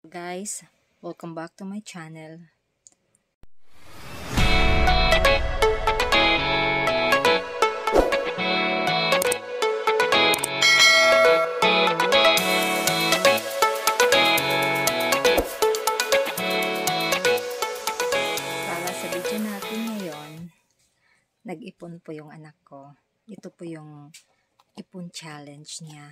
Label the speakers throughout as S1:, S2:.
S1: Guys, welcome back to my channel. Para sa video natin ngayon, nag-ipon po yung anak ko. Ito po yung ipon challenge niya.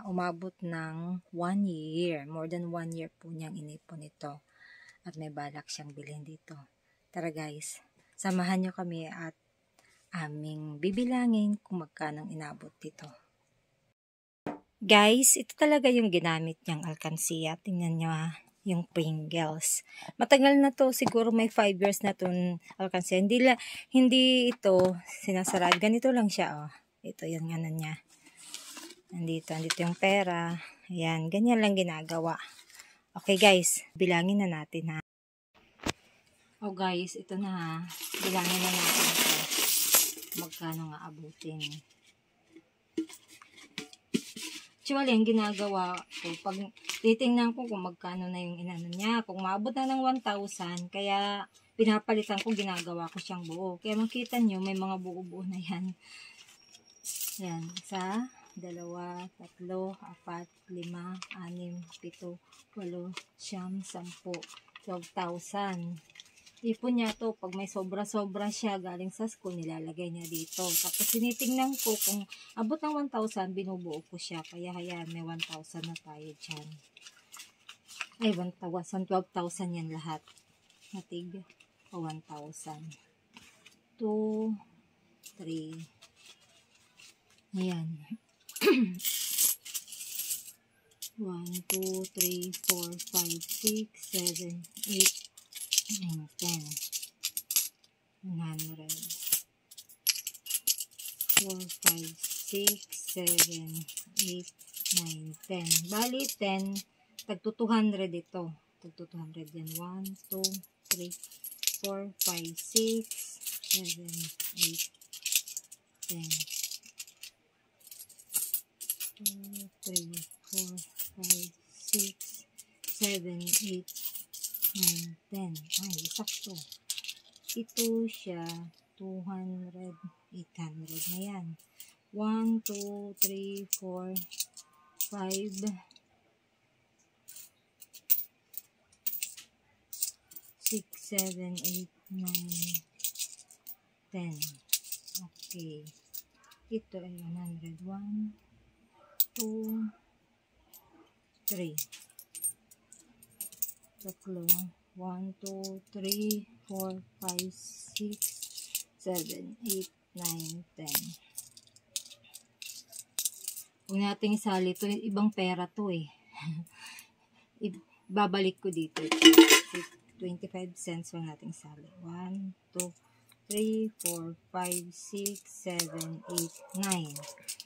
S1: Umabot ng 1 year. More than 1 year po niyang inipon ito. At may balak siyang bilhin dito. Tara guys, samahan niyo kami at aming bibilangin kung magkano inabot dito. Guys, ito talaga yung ginamit niyang alkansiya. Tingnan niyo yung Pringles. Matagal na to, siguro may 5 years na itong alkansiya. Hindi ito sinasarad. Ganito lang siya. Ito yung ano niya. Andito yung pera. Ayan, ganyan lang ginagawa. Okay guys, bilangin na natin ha. Oh guys, ito na ha. Bilangin na natin ito. Magkano nga abutin. Actually, ang ginagawa ko, pag titingnan ko kung magkano na yung inano niya, kung maabot na ng 1,000, kaya pinapalitan ko, ginagawa ko siyang buo. Kaya makita nyo, may mga buo-buo na yan. Yan, 1, 2, 3, 4, 5, 6, 7, 8, 9, 10, 11, 12,000. Ipon niya to, pag may sobra-sobra siya galing sa school, nilalagay niya dito. Tapos tinitingnan ko kung abot ng 1,000, binubuo ko siya. Kaya hayaan, may 1,000 na tayo dyan. Ay, 1,000, 12,000 yan lahat. Natig, o 1,000. 2, 3. Ayan. 1, 2, 3, 4, 5, 6, 7, 8, 9, 10, 100, 4, 5, 6, 7, 8, 9, 10. Bali, 10. Tagto 200 ito. Tagto 200 yan. 1, 2, 3, 4, 5, 6, 7, 8, 10. 2, 3, 4, 5, 6, 7, 8, 9, 10. Ay, sakto. Ito siya, 200, 800 na yan. 1, 2, 3, 4, 5, 6, 7, 8, 9, 10. Okay. Ito ay 100. 1, 2, 3. Tatlo. 1, 2, 3, 4, 5, 6, 7, 8, 9, 10. Huwag nating isali ito. Ibang pera to eh. Babalik ko dito. 25 cents huwag nating isali. 1, 2, 3, 4, 5, 6, 7, 8, 9.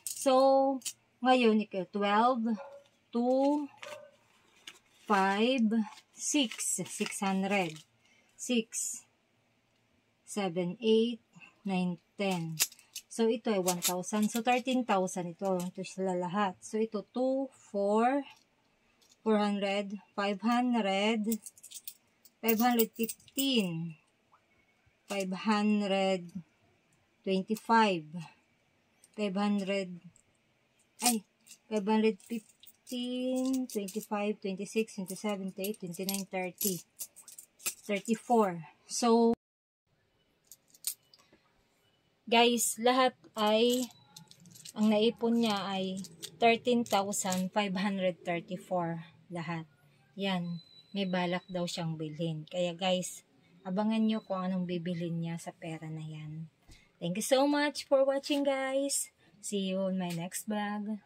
S1: So, ngayon, 12, 2, 5, 6, 600, 6, 7, 8, 9, 10. So, ito ay 1,000. So, 13,000 ito. Ito sila lahat. So, ito 2, 4, 400, 500, 515, 525, 500, ay, 515, 25, 26, 27, 28, 29, 30, 34. So, guys, lahat ay, ang naipon niya ay 13,534 lahat. Yan, may balak daw siyang bilhin. Kaya guys, abangan nyo kung anong bibilhin niya sa pera na yan. Thank you so much for watching guys. See you on my next vlog.